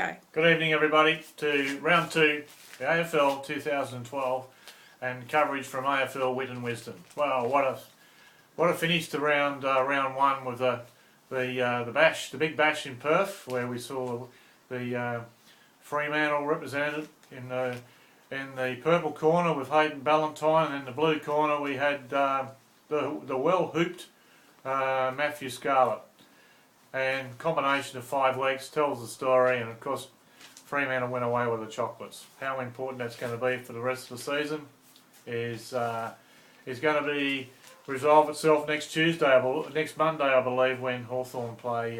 go. Good evening, everybody, to round 2, the AFL 2012, and coverage from AFL Wit and Wisdom. Well, what a finish to round 1 with the bash, the big bash in Perth, where we saw the Fremantle represented in the purple corner with Hayden Ballantyne, and in the blue corner we had the well hooped Matty Scarlett. And combination of 5 legs tells the story, and of course Fremantle went away with the chocolates. How important that's going to be for the rest of the season is going to be resolve itself next Monday, I believe, when Hawthorn play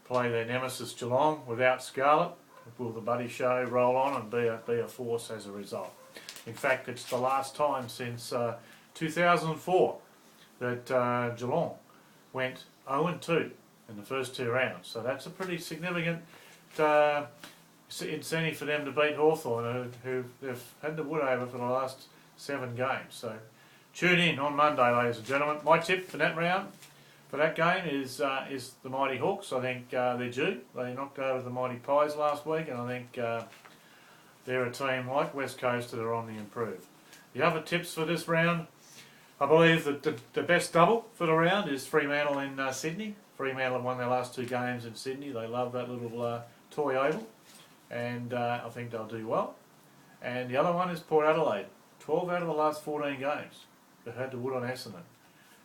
their nemesis Geelong without Scarlett. Will the Buddy Show roll on and be a force as a result? In fact, it's the last time since 2004 that Geelong went 0-2 in the first 2 rounds, so that's a pretty significant incentive for them to beat Hawthorn, who they've had the wood over for the last 7 games. So tune in on Monday, ladies and gentlemen. My tip for that round, for that game, is the Mighty Hawks. I think they're due. They knocked over the Mighty Pies last week, and I think they're a team like West Coast that are on the improve. The other tips for this round, I believe that the best double for the round is Fremantle in Sydney. Fremantle have won their last 2 games in Sydney. They love that little toy oval, and I think they'll do well. And the other one is Port Adelaide. 12 out of the last 14 games they've had the wood on Essendon,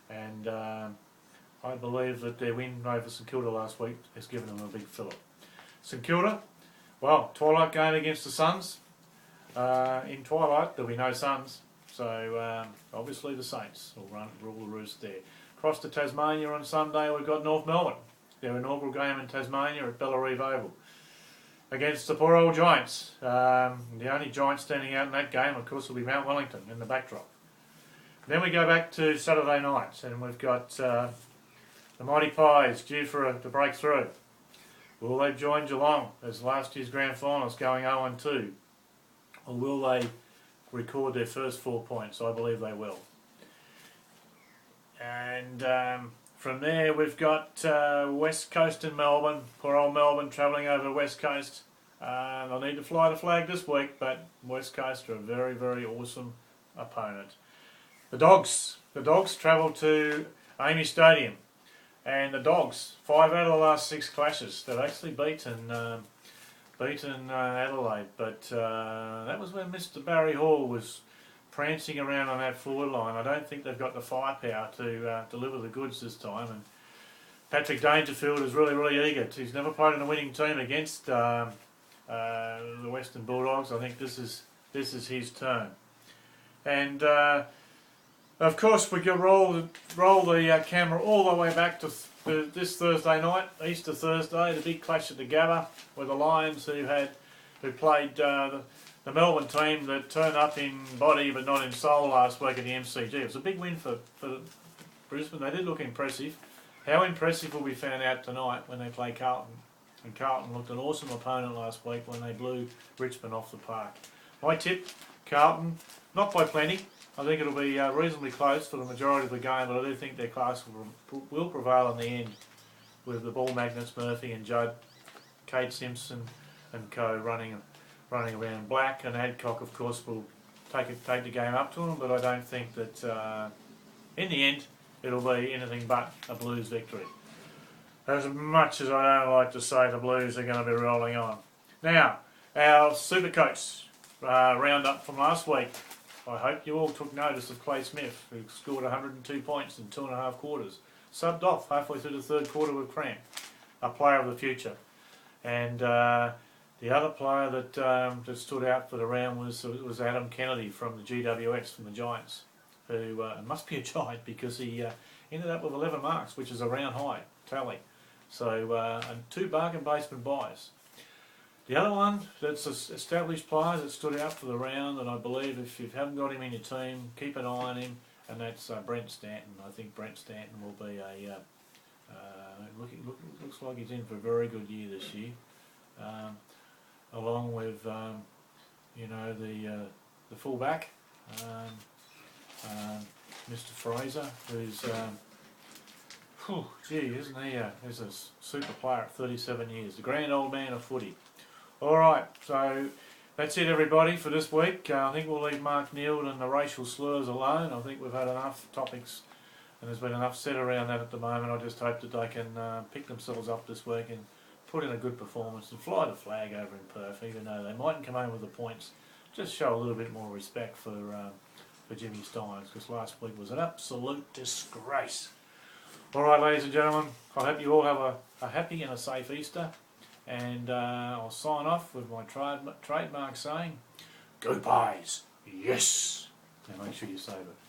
and I believe that their win over St Kilda last week has given them a big fillip. St Kilda, well, twilight game against the Suns. In twilight there'll be no Suns. So obviously the Saints will rule the roost there. Across to Tasmania on Sunday, we've got North Melbourne. Their inaugural game in Tasmania at Bellareve Oval against the poor old Giants. The only Giant standing out in that game, of course, will be Mount Wellington in the backdrop. Then we go back to Saturday night, and we've got the Mighty Pies due to break through. Will they join Geelong as last year's grand finalists going 0-2? Or will they record their first 4 points? I believe they will. And from there we've got West Coast and Melbourne. Poor old Melbourne travelling over the West Coast. They'll need to fly the flag this week, but West Coast are a very, very awesome opponent. The Dogs travel to Amy Stadium, and the Dogs, 5 out of the last 6 clashes, they've actually beaten Adelaide, but that was when Mr. Barry Hall was prancing around on that forward line. I don't think they've got the firepower to deliver the goods this time, and Patrick Dangerfield is really, really eager. He's never played in a winning team against the Western Bulldogs. I think this is his turn. And of course we can roll the camera all the way back to this Thursday night, Easter Thursday, the big clash at the Gabba, with the Lions who played the Melbourne team that turned up in body but not in soul last week at the MCG. It was a big win for Brisbane. They did look impressive. How impressive will be found out tonight when they play Carlton. And Carlton looked an awesome opponent last week when they blew Richmond off the park. My tip, Carlton, not by plenty. I think it'll be reasonably close for the majority of the game, but I do think their class will prevail in the end, with the ball magnets Murphy and Judd, Kate Simpson and co running around. Black and Adcock, of course, will take the game up to them, but I don't think that in the end it'll be anything but a Blues victory. As much as I don't like to say the Blues are going to be rolling on. Now, our Supercoach roundup from last week. I hope you all took notice of Clay Smith, who scored 102 points in 2.5 quarters. Subbed off halfway through the 3rd quarter with cramp. A player of the future. And the other player that stood out for the round was Adam Kennedy from the GWS, from the Giants, who must be a Giant because he ended up with 11 marks, which is a round high tally. So, and 2 bargain basement buys. The other one that's an established player that stood out for the round, and I believe if you haven't got him in your team, keep an eye on him, and that's Brent Stanton. I think Brent Stanton will be looks like he's in for a very good year this year, along with the fullback, Mr. Fraser, who's Whew, gee, isn't he he's a super player at 37 years, the grand old man of footy. Alright, so that's it everybody for this week. I think we'll leave Mark Neeld and the racial slurs alone. I think we've had enough topics and there's been enough said around that at the moment. I just hope that they can pick themselves up this week and put in a good performance and fly the flag over in Perth, even though they mightn't come home with the points. Just show a little bit more respect for Jimmy Steins, because last week was an absolute disgrace. Alright ladies and gentlemen, I hope you all have a happy and a safe Easter, and I'll sign off with my trademark saying, go Pies, yes! Now make sure you save it.